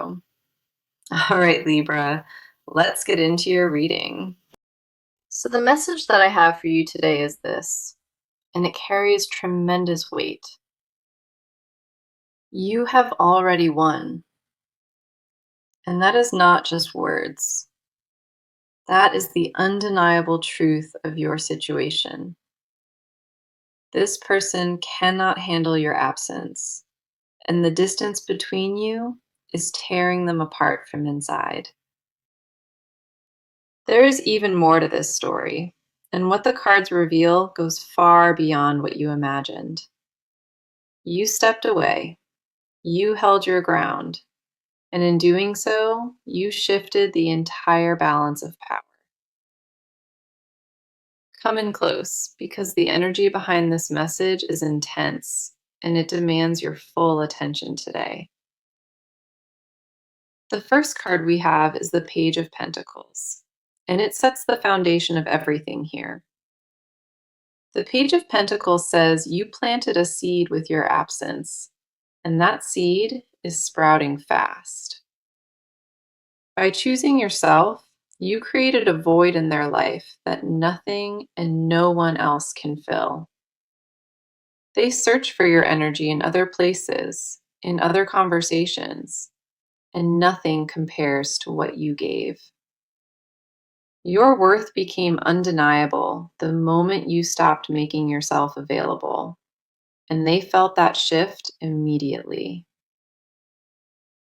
All right, Libra, let's get into your reading. So, the message that I have for you today is this, and it carries tremendous weight. You have already won. And that is not just words, that is the undeniable truth of your situation. This person cannot handle your absence, and the distance between you is tearing them apart from inside. There is even more to this story, and what the cards reveal goes far beyond what you imagined. You stepped away. You held your ground, and in doing so, you shifted the entire balance of power. Come in close, because the energy behind this message is intense, and it demands your full attention today. The first card we have is the Page of Pentacles, and it sets the foundation of everything here. The Page of Pentacles says you planted a seed with your absence, and that seed is sprouting fast. By choosing yourself, you created a void in their life that nothing and no one else can fill. They search for your energy in other places, in other conversations, and nothing compares to what you gave. Your worth became undeniable the moment you stopped making yourself available, and they felt that shift immediately.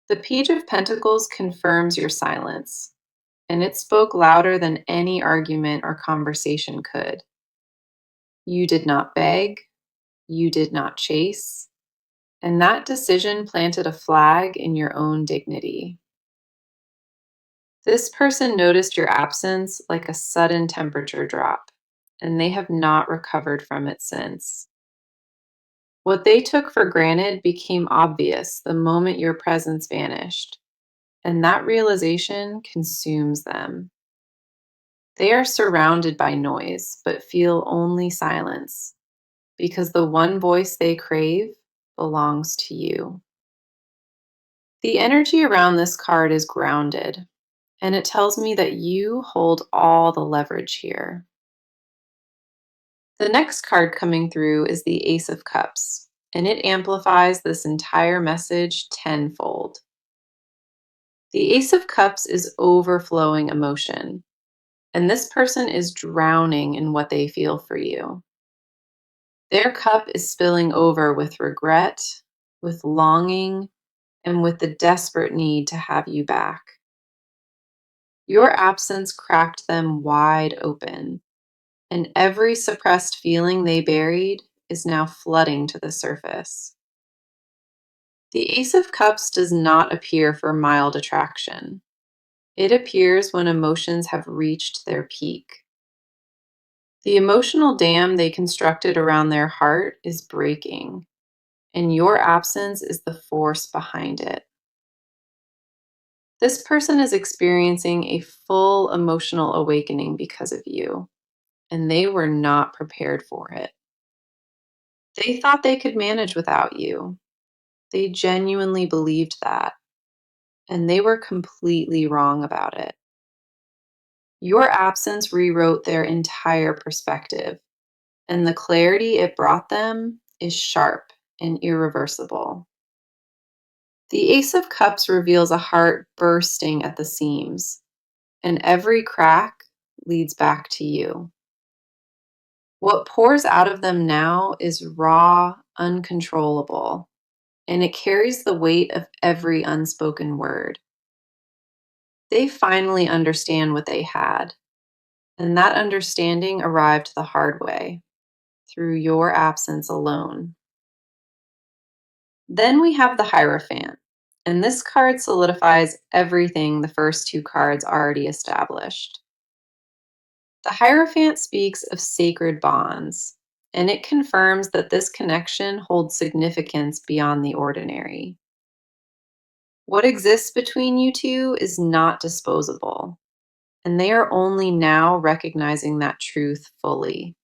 The Page of Pentacles confirms your silence, and it spoke louder than any argument or conversation could. You did not beg, you did not chase, and that decision planted a flag in your own dignity. This person noticed your absence like a sudden temperature drop, and they have not recovered from it since. What they took for granted became obvious the moment your presence vanished, and that realization consumes them. They are surrounded by noise, but feel only silence, because the one voice they crave belongs to you. The energy around this card is grounded, and it tells me that you hold all the leverage here. The next card coming through is the Ace of Cups, and it amplifies this entire message tenfold. The Ace of Cups is overflowing emotion, and this person is drowning in what they feel for you. Their cup is spilling over with regret, with longing, and with the desperate need to have you back. Your absence cracked them wide open, and every suppressed feeling they buried is now flooding to the surface. The Ace of Cups does not appear for mild attraction. It appears when emotions have reached their peak. The emotional dam they constructed around their heart is breaking, and your absence is the force behind it. This person is experiencing a full emotional awakening because of you, and they were not prepared for it. They thought they could manage without you. They genuinely believed that, and they were completely wrong about it. Your absence rewrote their entire perspective, and the clarity it brought them is sharp and irreversible. The Ace of Cups reveals a heart bursting at the seams, and every crack leads back to you. What pours out of them now is raw, uncontrollable, and it carries the weight of every unspoken word. They finally understand what they had, and that understanding arrived the hard way, through your absence alone. Then we have the Hierophant, and this card solidifies everything the first two cards already established. The Hierophant speaks of sacred bonds, and it confirms that this connection holds significance beyond the ordinary. What exists between you two is not disposable, and they are only now recognizing that truth fully.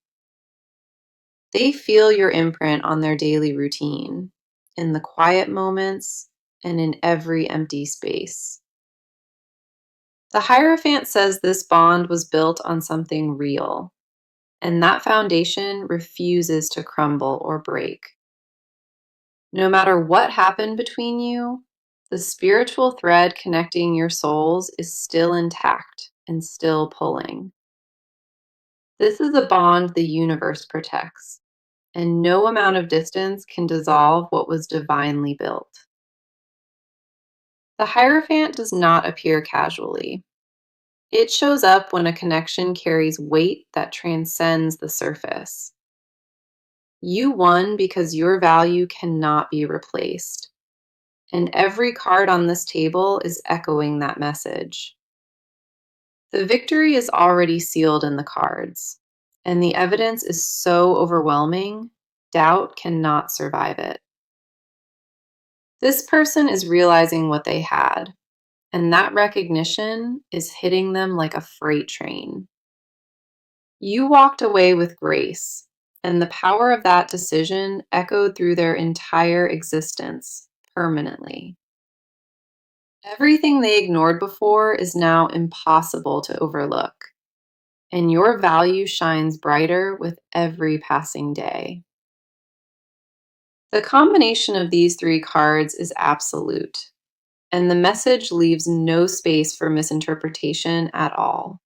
They feel your imprint on their daily routine, in the quiet moments, and in every empty space. The Hierophant says this bond was built on something real, and that foundation refuses to crumble or break. No matter what happened between you, the spiritual thread connecting your souls is still intact and still pulling. This is a bond the universe protects, and no amount of distance can dissolve what was divinely built. The Hierophant does not appear casually. It shows up when a connection carries weight that transcends the surface. You won because your value cannot be replaced. And every card on this table is echoing that message. The victory is already sealed in the cards, and the evidence is so overwhelming, doubt cannot survive it. This person is realizing what they had, and that recognition is hitting them like a freight train. You walked away with grace, and the power of that decision echoed through their entire existence permanently. Everything they ignored before is now impossible to overlook, and your value shines brighter with every passing day. The combination of these three cards is absolute, and the message leaves no space for misinterpretation at all.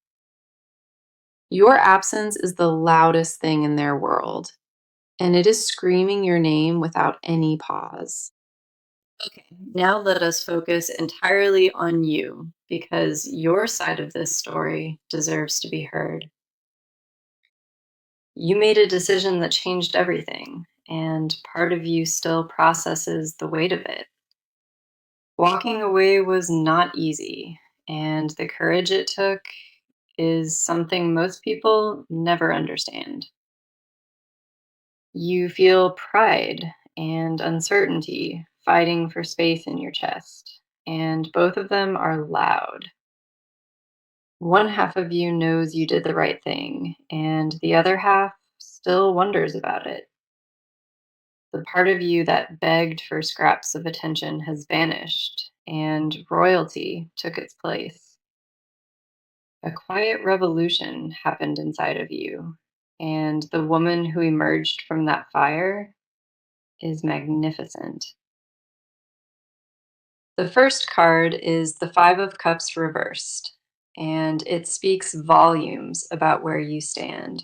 Your absence is the loudest thing in their world, and it is screaming your name without any pause. Okay, now let us focus entirely on you because your side of this story deserves to be heard. You made a decision that changed everything, and part of you still processes the weight of it. Walking away was not easy, and the courage it took is something most people never understand. You feel pride and uncertainty fighting for space in your chest, and both of them are loud. One half of you knows you did the right thing, and the other half still wonders about it. The part of you that begged for scraps of attention has vanished, and royalty took its place. A quiet revolution happened inside of you, and the woman who emerged from that fire is magnificent. The first card is the Five of Cups reversed, and it speaks volumes about where you stand.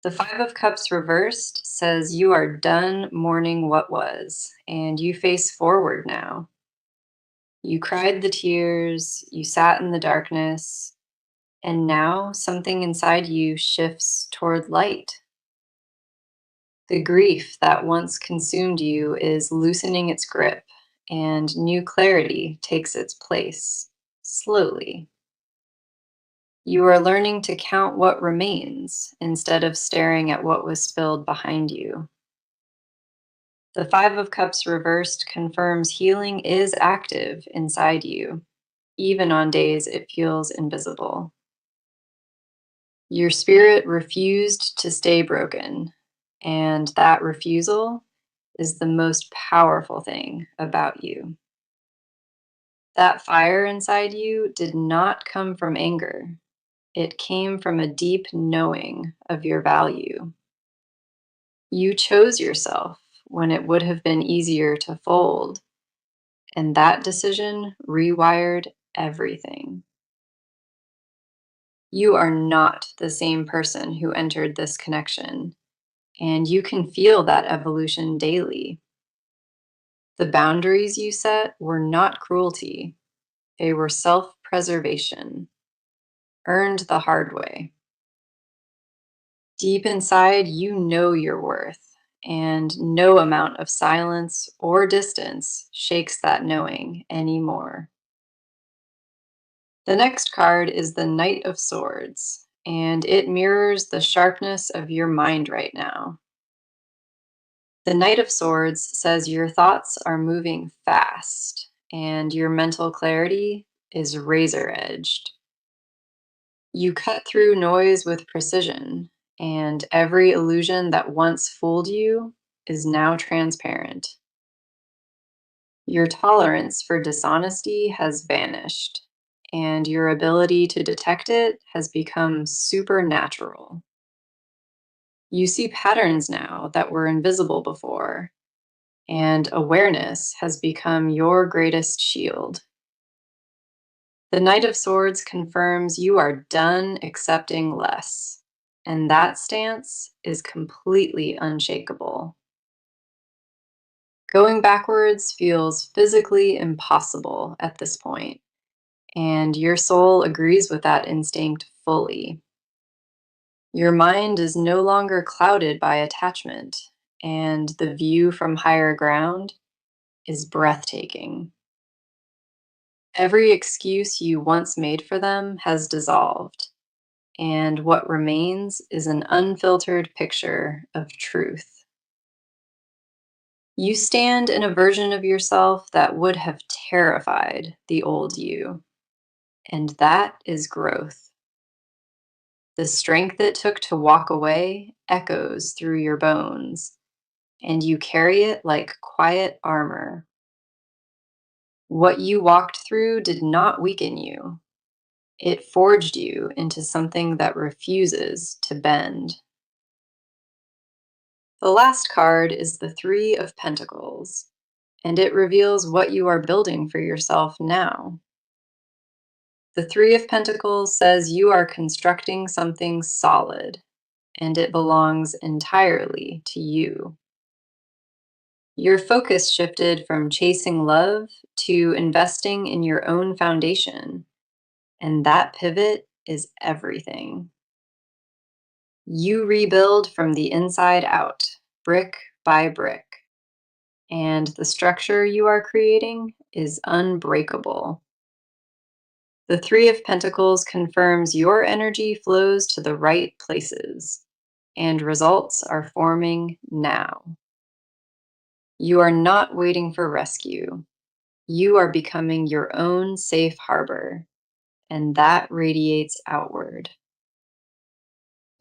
The Five of Cups reversed says you are done mourning what was, and you face forward now. You cried the tears, you sat in the darkness, and now something inside you shifts toward light. The grief that once consumed you is loosening its grip, and new clarity takes its place, slowly. You are learning to count what remains instead of staring at what was spilled behind you. The Five of Cups reversed confirms healing is active inside you, even on days it feels invisible. Your spirit refused to stay broken, and that refusal is the most powerful thing about you. That fire inside you did not come from anger. It came from a deep knowing of your value. You chose yourself when it would have been easier to fold, and that decision rewired everything. You are not the same person who entered this connection, and you can feel that evolution daily. The boundaries you set were not cruelty, they were self preservation, earned the hard way. Deep inside, you know your worth, and no amount of silence or distance shakes that knowing anymore. The next card is the Knight of Swords, and it mirrors the sharpness of your mind right now. The Knight of Swords says your thoughts are moving fast, and your mental clarity is razor edged. You cut through noise with precision, and every illusion that once fooled you is now transparent. Your tolerance for dishonesty has vanished, and your ability to detect it has become supernatural. You see patterns now that were invisible before, and awareness has become your greatest shield. The Knight of Swords confirms you are done accepting less, and that stance is completely unshakable. Going backwards feels physically impossible at this point, and your soul agrees with that instinct fully. Your mind is no longer clouded by attachment, and the view from higher ground is breathtaking. Every excuse you once made for them has dissolved, and what remains is an unfiltered picture of truth. You stand in a version of yourself that would have terrified the old you, and that is growth. The strength it took to walk away echoes through your bones, and you carry it like quiet armor. What you walked through did not weaken you, it forged you into something that refuses to bend. The last card is the Three of Pentacles, and it reveals what you are building for yourself now. The Three of Pentacles says you are constructing something solid, and it belongs entirely to you. Your focus shifted from chasing love to investing in your own foundation, and that pivot is everything. You rebuild from the inside out, brick by brick, and the structure you are creating is unbreakable. The Three of Pentacles confirms your energy flows to the right places, and results are forming now. You are not waiting for rescue. You are becoming your own safe harbor, and that radiates outward.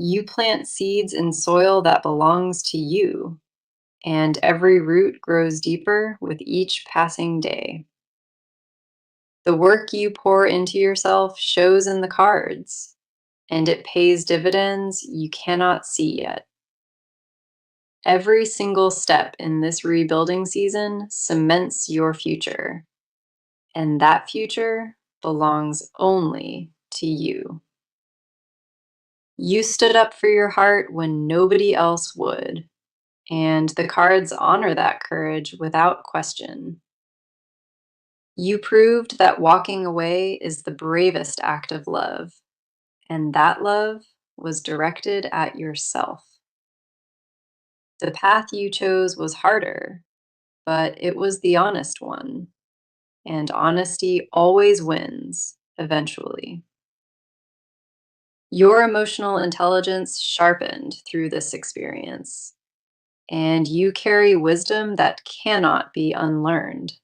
You plant seeds in soil that belongs to you, and every root grows deeper with each passing day. The work you pour into yourself shows in the cards, and it pays dividends you cannot see yet. Every single step in this rebuilding season cements your future, and that future belongs only to you. You stood up for your heart when nobody else would, and the cards honor that courage without question. You proved that walking away is the bravest act of love, and that love was directed at yourself. The path you chose was harder, but it was the honest one, and honesty always wins eventually. Your emotional intelligence sharpened through this experience, and you carry wisdom that cannot be unlearned.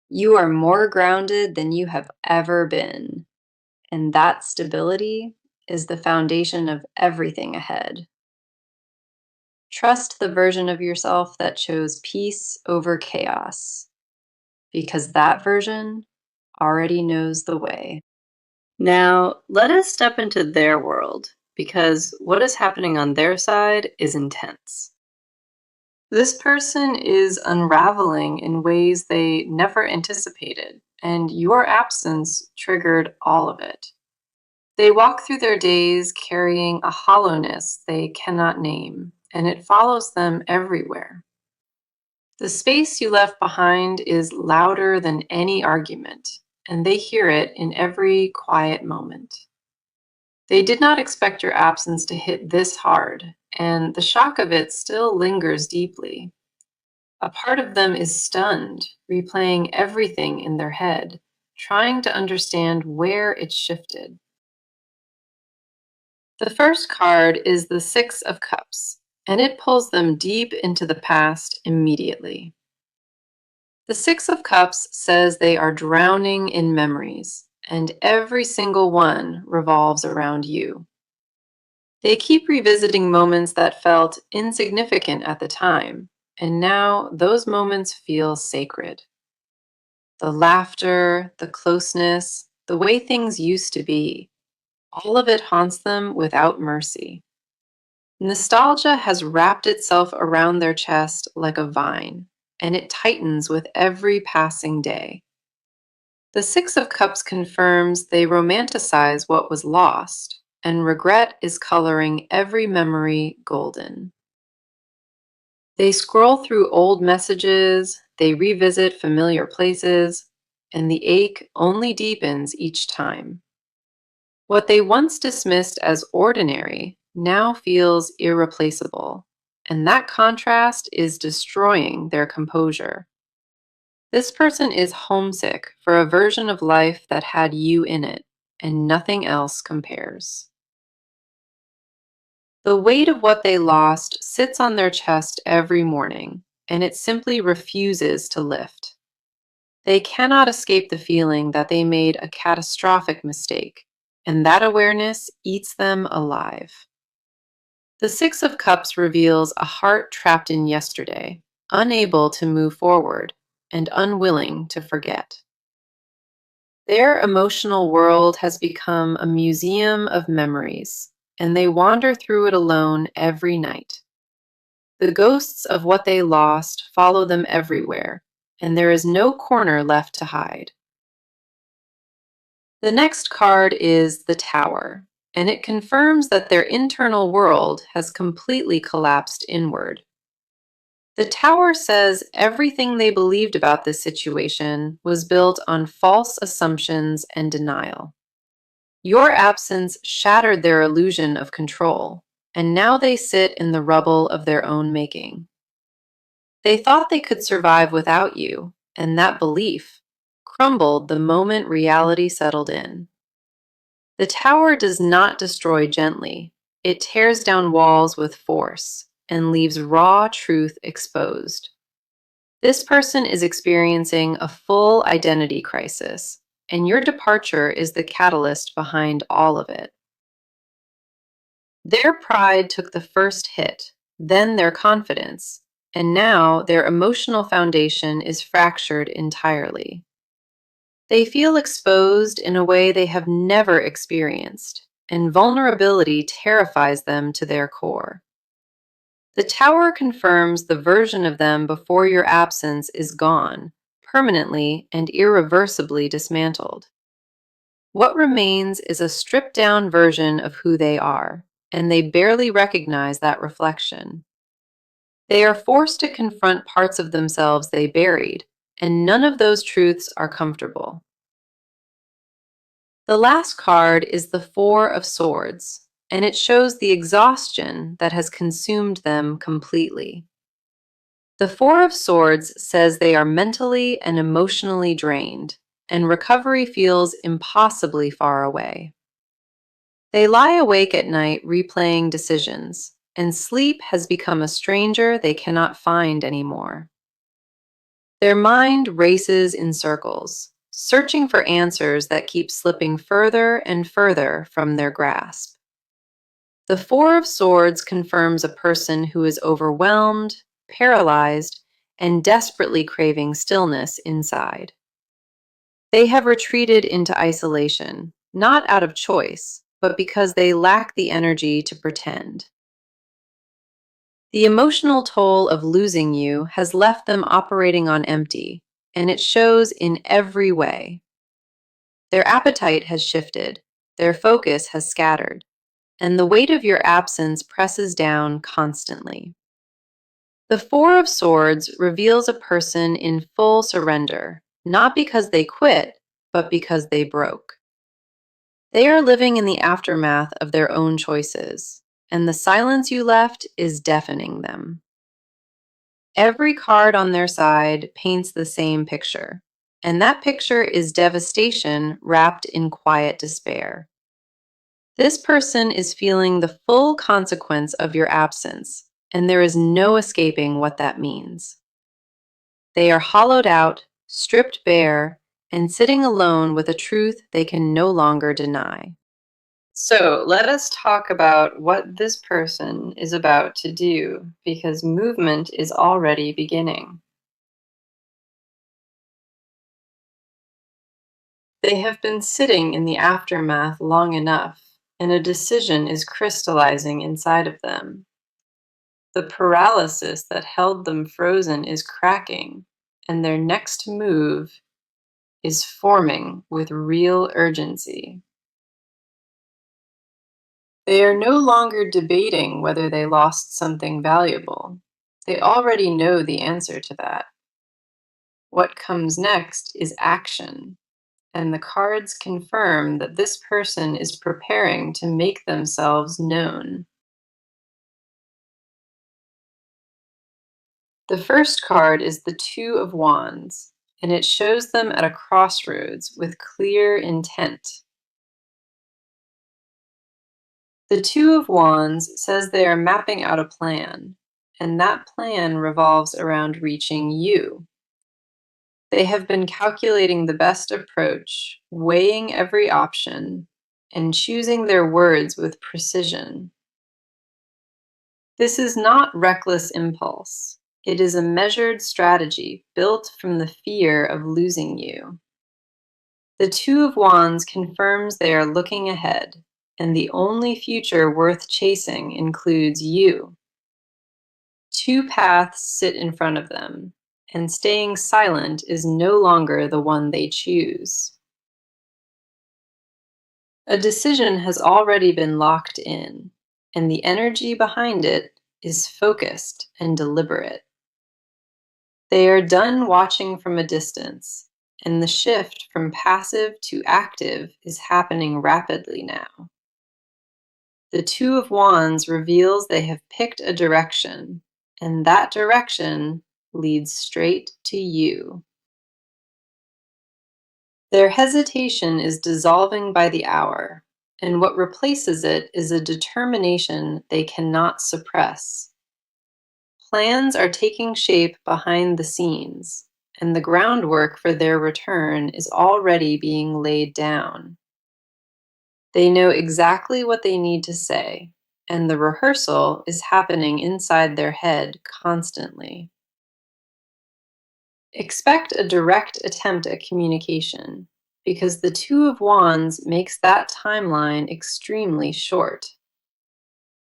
You are more grounded than you have ever been, and that stability is the foundation of everything ahead. Trust the version of yourself that chose peace over chaos, because that version already knows the way. Now, let us step into their world, because what is happening on their side is intense. This person is unraveling in ways they never anticipated, and your absence triggered all of it. They walk through their days carrying a hollowness they cannot name, and it follows them everywhere. The space you left behind is louder than any argument, and they hear it in every quiet moment. They did not expect your absence to hit this hard, and the shock of it still lingers deeply. A part of them is stunned, replaying everything in their head, trying to understand where it shifted. The first card is the Six of Cups, and it pulls them deep into the past immediately. The Six of Cups says they are drowning in memories, and every single one revolves around you. They keep revisiting moments that felt insignificant at the time, and now those moments feel sacred. The laughter, the closeness, the way things used to be, all of it haunts them without mercy. Nostalgia has wrapped itself around their chest like a vine, and it tightens with every passing day. The Six of Cups confirms they romanticize what was lost, and regret is coloring every memory golden. They scroll through old messages, they revisit familiar places, and the ache only deepens each time. What they once dismissed as ordinary now feels irreplaceable, and that contrast is destroying their composure. This person is homesick for a version of life that had you in it, and nothing else compares. The weight of what they lost sits on their chest every morning, and it simply refuses to lift. They cannot escape the feeling that they made a catastrophic mistake, and that awareness eats them alive. The Six of Cups reveals a heart trapped in yesterday, unable to move forward, and unwilling to forget. Their emotional world has become a museum of memories, and they wander through it alone every night. The ghosts of what they lost follow them everywhere, and there is no corner left to hide. The next card is the Tower, and it confirms that their internal world has completely collapsed inward. The Tower says everything they believed about this situation was built on false assumptions and denial. Your absence shattered their illusion of control, and now they sit in the rubble of their own making. They thought they could survive without you, and that belief crumbled the moment reality settled in. The tower does not destroy gently. It tears down walls with force and leaves raw truth exposed. This person is experiencing a full identity crisis, and your departure is the catalyst behind all of it. Their pride took the first hit, then their confidence, and now their emotional foundation is fractured entirely. They feel exposed in a way they have never experienced, and vulnerability terrifies them to their core. The tower confirms the version of them before your absence is gone, permanently and irreversibly dismantled. What remains is a stripped down version of who they are, and they barely recognize that reflection. They are forced to confront parts of themselves they buried, and none of those truths are comfortable. The last card is the Four of Swords, and it shows the exhaustion that has consumed them completely. The Four of Swords says they are mentally and emotionally drained, and recovery feels impossibly far away. They lie awake at night replaying decisions, and sleep has become a stranger they cannot find anymore. Their mind races in circles, searching for answers that keep slipping further and further from their grasp. The Four of Swords confirms a person who is overwhelmed, paralyzed, and desperately craving stillness inside. They have retreated into isolation, not out of choice, but because they lack the energy to pretend. The emotional toll of losing you has left them operating on empty, and it shows in every way. Their appetite has shifted, their focus has scattered, and the weight of your absence presses down constantly. The Four of Swords reveals a person in full surrender, not because they quit, but because they broke. They are living in the aftermath of their own choices, and the silence you left is deafening them. Every card on their side paints the same picture, and that picture is devastation wrapped in quiet despair. This person is feeling the full consequence of your absence, and there is no escaping what that means. They are hollowed out, stripped bare, and sitting alone with a truth they can no longer deny. So let us talk about what this person is about to do because movement is already beginning. They have been sitting in the aftermath long enough, and a decision is crystallizing inside of them. The paralysis that held them frozen is cracking, and their next move is forming with real urgency. They are no longer debating whether they lost something valuable. They already know the answer to that. What comes next is action, and the cards confirm that this person is preparing to make themselves known. The first card is the Two of Wands, and it shows them at a crossroads with clear intent. The Two of Wands says they are mapping out a plan, and that plan revolves around reaching you. They have been calculating the best approach, weighing every option, and choosing their words with precision. This is not reckless impulse. It is a measured strategy built from the fear of losing you. The Two of Wands confirms they are looking ahead, and the only future worth chasing includes you. Two paths sit in front of them, and staying silent is no longer the one they choose. A decision has already been locked in, and the energy behind it is focused and deliberate. They are done watching from a distance, and the shift from passive to active is happening rapidly now. The Two of Wands reveals they have picked a direction, and that direction leads straight to you. Their hesitation is dissolving by the hour, and what replaces it is a determination they cannot suppress. Plans are taking shape behind the scenes, and the groundwork for their return is already being laid down. They know exactly what they need to say, and the rehearsal is happening inside their head constantly. Expect a direct attempt at communication, because the Two of Wands makes that timeline extremely short.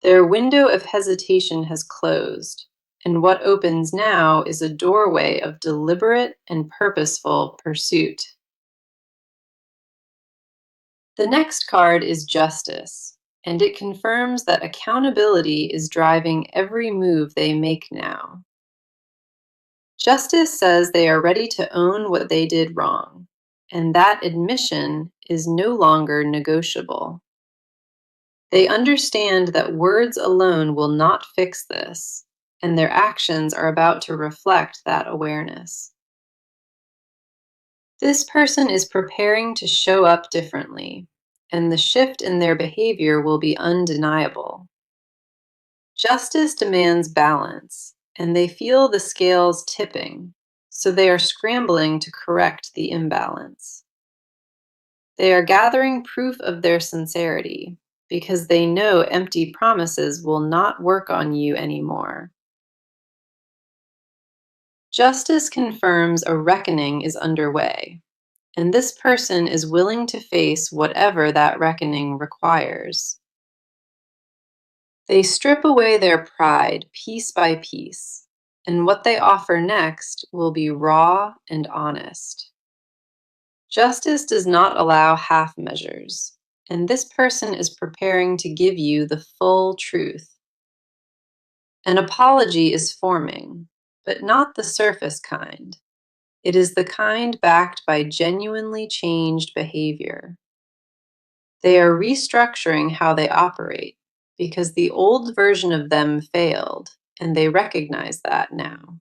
Their window of hesitation has closed, and what opens now is a doorway of deliberate and purposeful pursuit. The next card is Justice, and it confirms that accountability is driving every move they make now. Justice says they are ready to own what they did wrong, and that admission is no longer negotiable. They understand that words alone will not fix this, and their actions are about to reflect that awareness. This person is preparing to show up differently, and the shift in their behavior will be undeniable. Justice demands balance, and they feel the scales tipping, so they are scrambling to correct the imbalance. They are gathering proof of their sincerity because they know empty promises will not work on you anymore. Justice confirms a reckoning is underway, and this person is willing to face whatever that reckoning requires. They strip away their pride piece by piece, and what they offer next will be raw and honest. Justice does not allow half measures, and this person is preparing to give you the full truth. An apology is forming, but not the surface kind. It is the kind backed by genuinely changed behavior. They are restructuring how they operate because the old version of them failed, and they recognize that now.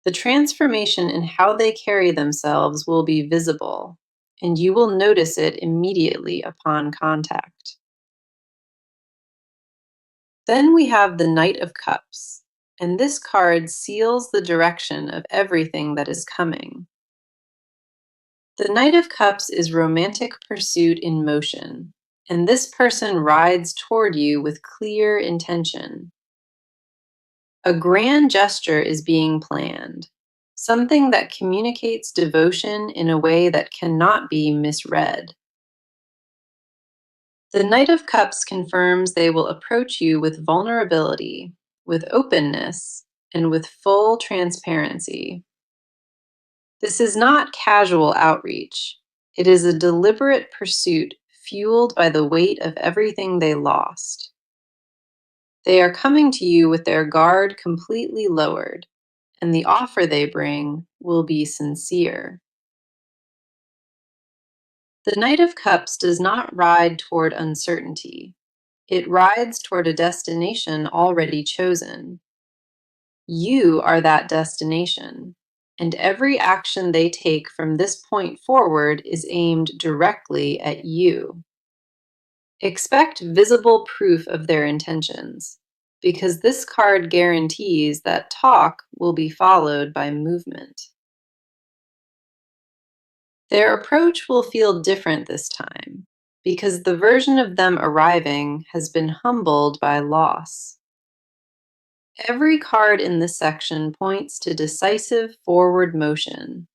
The transformation in how they carry themselves will be visible, and you will notice it immediately upon contact. Then we have the Knight of Cups, and this card seals the direction of everything that is coming. The Knight of Cups is romantic pursuit in motion, and this person rides toward you with clear intention. A grand gesture is being planned, something that communicates devotion in a way that cannot be misread. The Knight of Cups confirms they will approach you with vulnerability, with openness, and with full transparency. This is not casual outreach. It is a deliberate pursuit fueled by the weight of everything they lost. They are coming to you with their guard completely lowered, and the offer they bring will be sincere. The Knight of Cups does not ride toward uncertainty. It rides toward a destination already chosen. You are that destination, and every action they take from this point forward is aimed directly at you. Expect visible proof of their intentions, because this card guarantees that talk will be followed by movement. Their approach will feel different this time, because the version of them arriving has been humbled by loss. Every card in this section points to decisive forward motion,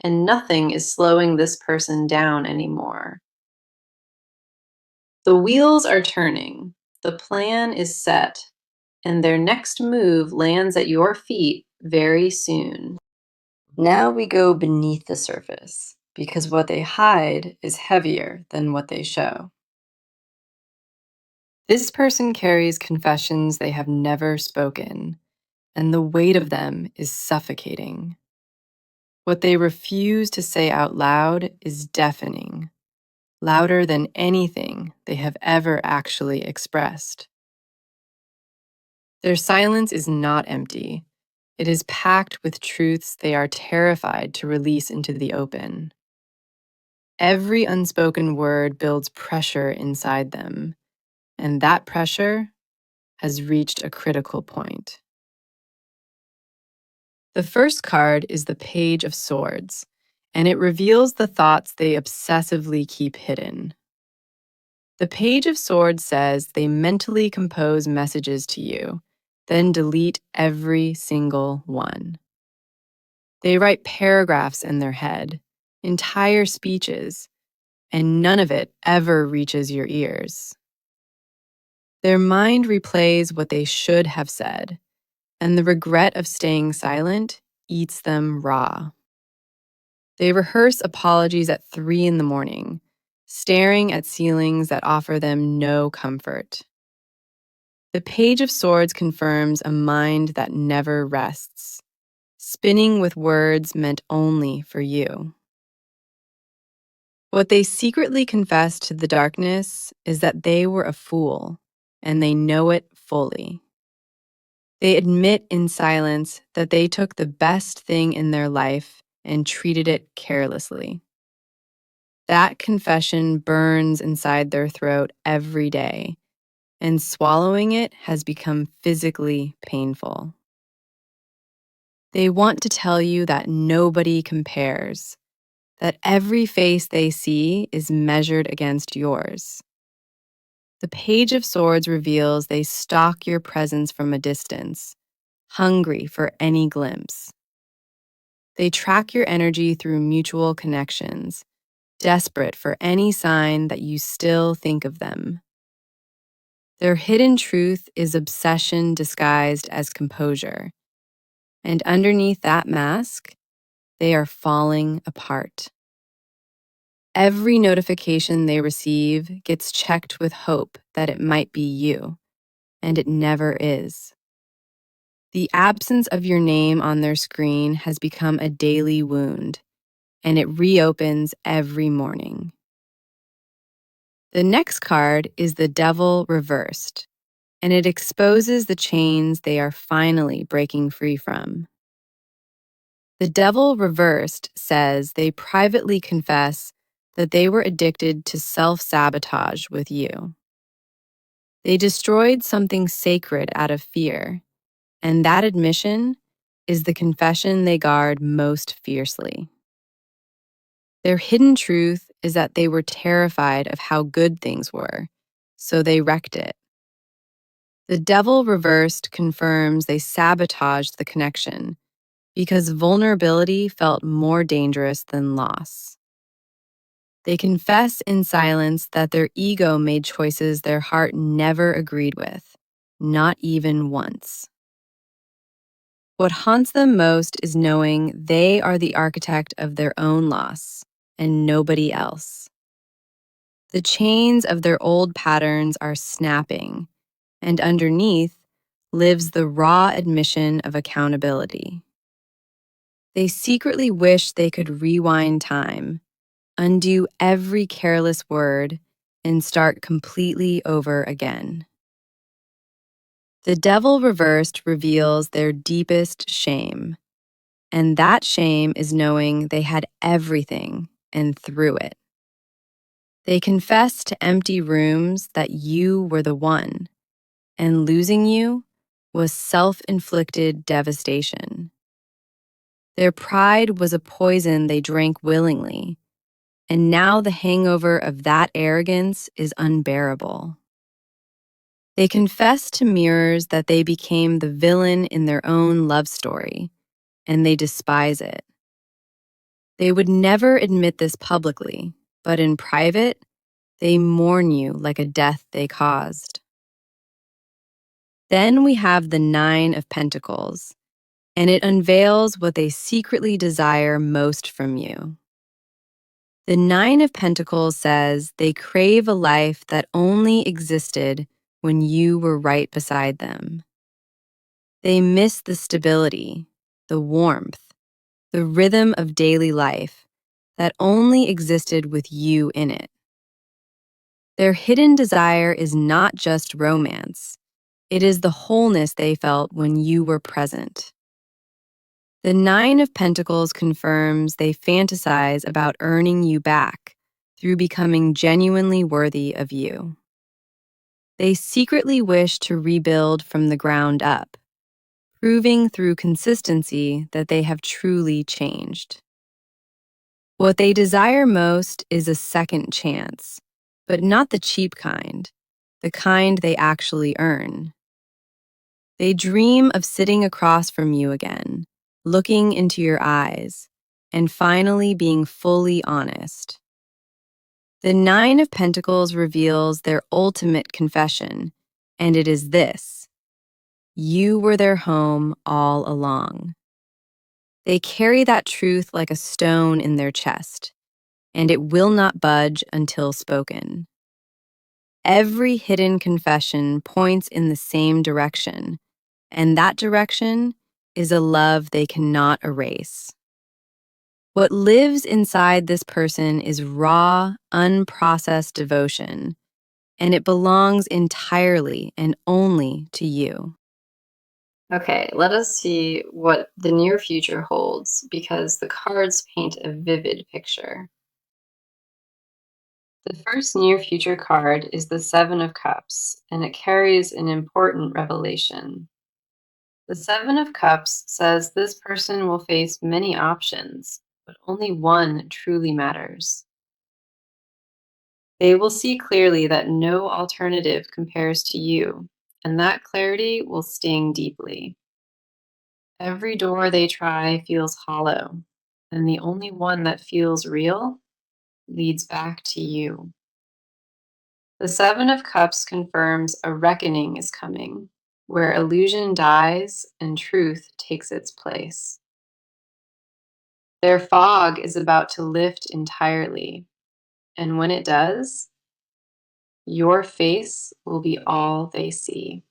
and nothing is slowing this person down anymore. The wheels are turning, the plan is set, and their next move lands at your feet very soon. Now we go beneath the surface, because what they hide is heavier than what they show. This person carries confessions they have never spoken, and the weight of them is suffocating. What they refuse to say out loud is deafening, louder than anything they have ever actually expressed. Their silence is not empty. It is packed with truths they are terrified to release into the open. Every unspoken word builds pressure inside them, and that pressure has reached a critical point. The first card is the Page of Swords, and it reveals the thoughts they obsessively keep hidden. The Page of Swords says they mentally compose messages to you, then delete every single one. They write paragraphs in their head, entire speeches, and none of it ever reaches your ears. Their mind replays what they should have said, and the regret of staying silent eats them raw. They rehearse apologies at 3 in the morning, staring at ceilings that offer them no comfort. The Page of Swords confirms a mind that never rests, spinning with words meant only for you. What they secretly confess to the darkness is that they were a fool, and they know it fully. They admit in silence that they took the best thing in their life and treated it carelessly. That confession burns inside their throat every day, and swallowing it has become physically painful. They want to tell you that nobody compares, that every face they see is measured against yours. The Page of Swords reveals they stalk your presence from a distance, hungry for any glimpse. They track your energy through mutual connections, desperate for any sign that you still think of them. Their hidden truth is obsession disguised as composure, and underneath that mask, they are falling apart. Every notification they receive gets checked with hope that it might be you, and it never is. The absence of your name on their screen has become a daily wound, and it reopens every morning. The next card is the Devil reversed, and it exposes the chains they are finally breaking free from. The Devil reversed says they privately confess that they were addicted to self-sabotage with you. They destroyed something sacred out of fear, and that admission is the confession they guard most fiercely. Their hidden truth is that they were terrified of how good things were, so they wrecked it. The devil reversed confirms they sabotaged the connection because vulnerability felt more dangerous than loss. They confess in silence that their ego made choices their heart never agreed with, not even once. What haunts them most is knowing they are the architect of their own loss and nobody else. The chains of their old patterns are snapping, and underneath lives the raw admission of accountability. They secretly wish they could rewind time, undo every careless word, and start completely over again. The devil reversed reveals their deepest shame, and that shame is knowing they had everything and threw it. They confess to empty rooms that you were the one, and losing you was self-inflicted devastation. Their pride was a poison they drank willingly, and now the hangover of that arrogance is unbearable. They confess to mirrors that they became the villain in their own love story, and they despise it. They would never admit this publicly, but in private, they mourn you like a death they caused. Then we have the Nine of Pentacles, and it unveils what they secretly desire most from you. The Nine of Pentacles says they crave a life that only existed when you were right beside them. They miss the stability, the warmth, the rhythm of daily life that only existed with you in it. Their hidden desire is not just romance, it is the wholeness they felt when you were present. The Nine of Pentacles confirms they fantasize about earning you back through becoming genuinely worthy of you. They secretly wish to rebuild from the ground up, proving through consistency that they have truly changed. What they desire most is a second chance, but not the cheap kind, the kind they actually earn. They dream of sitting across from you again, looking into your eyes, and finally being fully honest. The Nine of Pentacles reveals their ultimate confession, and it is this: you were their home all along. They carry that truth like a stone in their chest, and it will not budge until spoken. Every hidden confession points in the same direction, and that direction is a love they cannot erase. What lives inside this person is raw, unprocessed devotion, and it belongs entirely and only to you. Okay, let us see what the near future holds because the cards paint a vivid picture. The first near future card is the Seven of Cups, and it carries an important revelation. The Seven of Cups says this person will face many options, but only one truly matters. They will see clearly that no alternative compares to you, and that clarity will sting deeply. Every door they try feels hollow, and the only one that feels real leads back to you. The Seven of Cups confirms a reckoning is coming, where illusion dies and truth takes its place. Their fog is about to lift entirely, and when it does, your face will be all they see.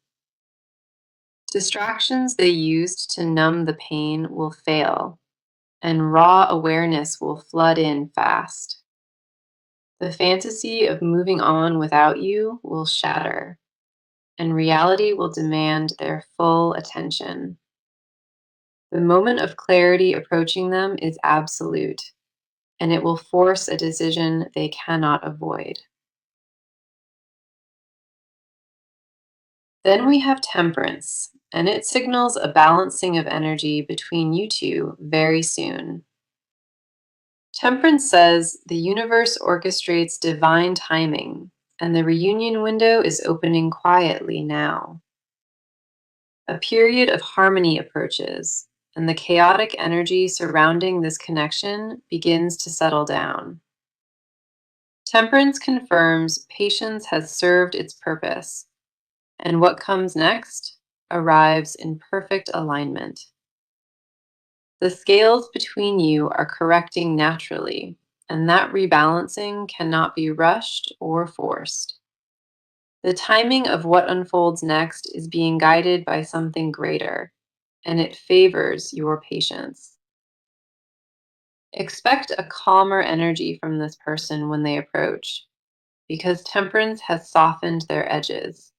Distractions they used to numb the pain will fail, and raw awareness will flood in fast. The fantasy of moving on without you will shatter, and reality will demand their full attention. The moment of clarity approaching them is absolute, and it will force a decision they cannot avoid. Then we have Temperance, and it signals a balancing of energy between you two very soon. Temperance says the universe orchestrates divine timing, and the reunion window is opening quietly now. A period of harmony approaches, and the chaotic energy surrounding this connection begins to settle down. Temperance confirms patience has served its purpose, and what comes next arrives in perfect alignment. The scales between you are correcting naturally, and that rebalancing cannot be rushed or forced. The timing of what unfolds next is being guided by something greater, and it favors your patience. Expect a calmer energy from this person when they approach, because temperance has softened their edges.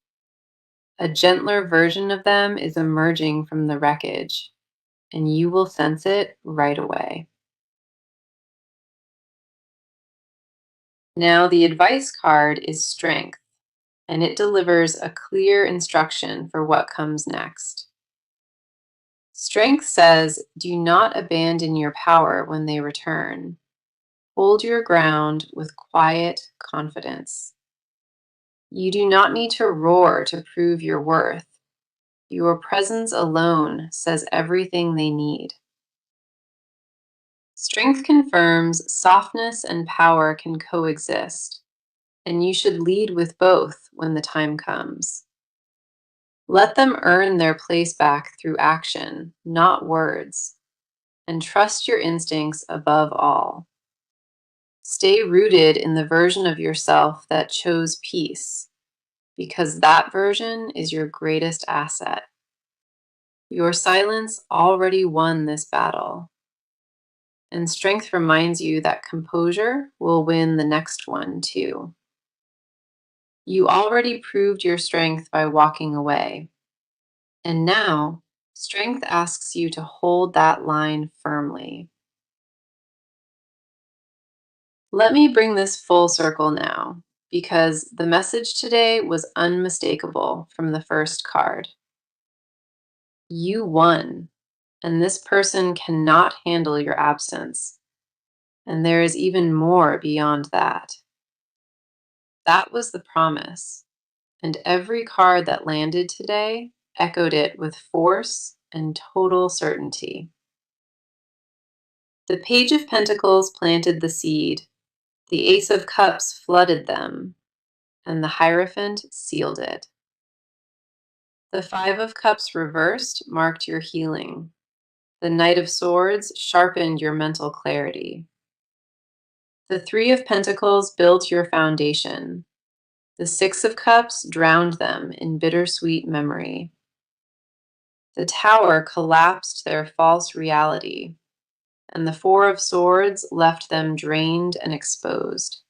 A gentler version of them is emerging from the wreckage, and you will sense it right away. Now, the advice card is strength, and it delivers a clear instruction for what comes next. Strength says, do not abandon your power when they return. Hold your ground with quiet confidence. You do not need to roar to prove your worth. Your presence alone says everything they need. Strength confirms softness and power can coexist, and you should lead with both when the time comes. Let them earn their place back through action, not words, and trust your instincts above all. Stay rooted in the version of yourself that chose peace, because that version is your greatest asset. Your silence already won this battle, and strength reminds you that composure will win the next one too. You already proved your strength by walking away, and now strength asks you to hold that line firmly. Let me bring this full circle now, because the message today was unmistakable from the first card. You won, and this person cannot handle your absence. And there is even more beyond that. That was the promise, and every card that landed today echoed it with force and total certainty. The Page of Pentacles planted the seed, the Ace of Cups flooded them, and the Hierophant sealed it. The Five of Cups reversed marked your healing. The Knight of Swords sharpened your mental clarity. The Three of Pentacles built your foundation. The Six of Cups drowned them in bittersweet memory. The Tower collapsed their false reality, and the Four of Swords left them drained and exposed.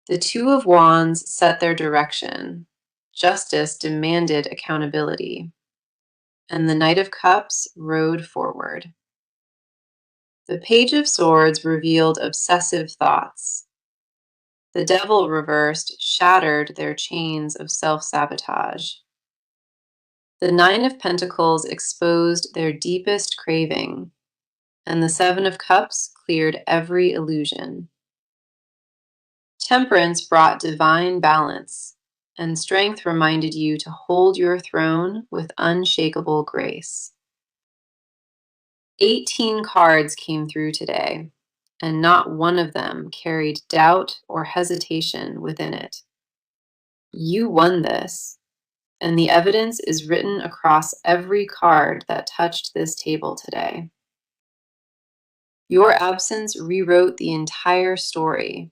The Two of Wands set their direction. Justice demanded accountability, and the Knight of Cups rode forward. The Page of Swords revealed obsessive thoughts. The Devil reversed shattered their chains of self-sabotage. The Nine of Pentacles exposed their deepest craving, and the Seven of Cups cleared every illusion. Temperance brought divine balance, and strength reminded you to hold your throne with unshakable grace. 18 cards came through today, and not one of them carried doubt or hesitation within it. You won this, and the evidence is written across every card that touched this table today. Your absence rewrote the entire story,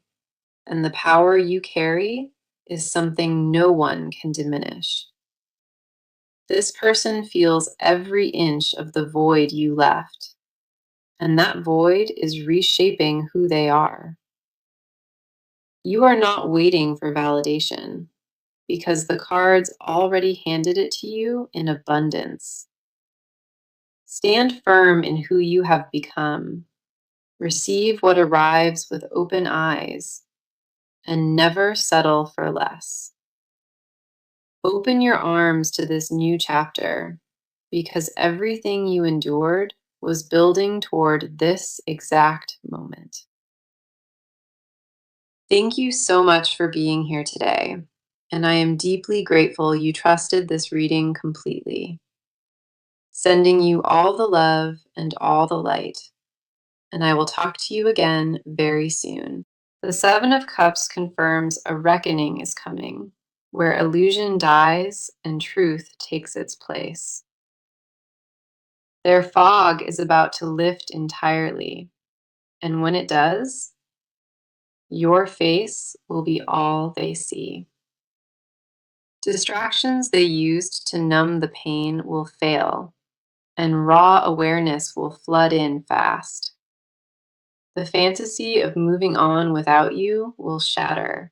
and the power you carry is something no one can diminish. This person feels every inch of the void you left, and that void is reshaping who they are. You are not waiting for validation, because the cards already handed it to you in abundance. Stand firm in who you have become. Receive what arrives with open eyes, and never settle for less. Open your arms to this new chapter, because everything you endured was building toward this exact moment. Thank you so much for being here today, and I am deeply grateful you trusted this reading completely. Sending you all the love and all the light, and I will talk to you again very soon. The Seven of Cups confirms a reckoning is coming, where illusion dies and truth takes its place. Their fog is about to lift entirely, and when it does, your face will be all they see. Distractions they used to numb the pain will fail, and raw awareness will flood in fast. The fantasy of moving on without you will shatter,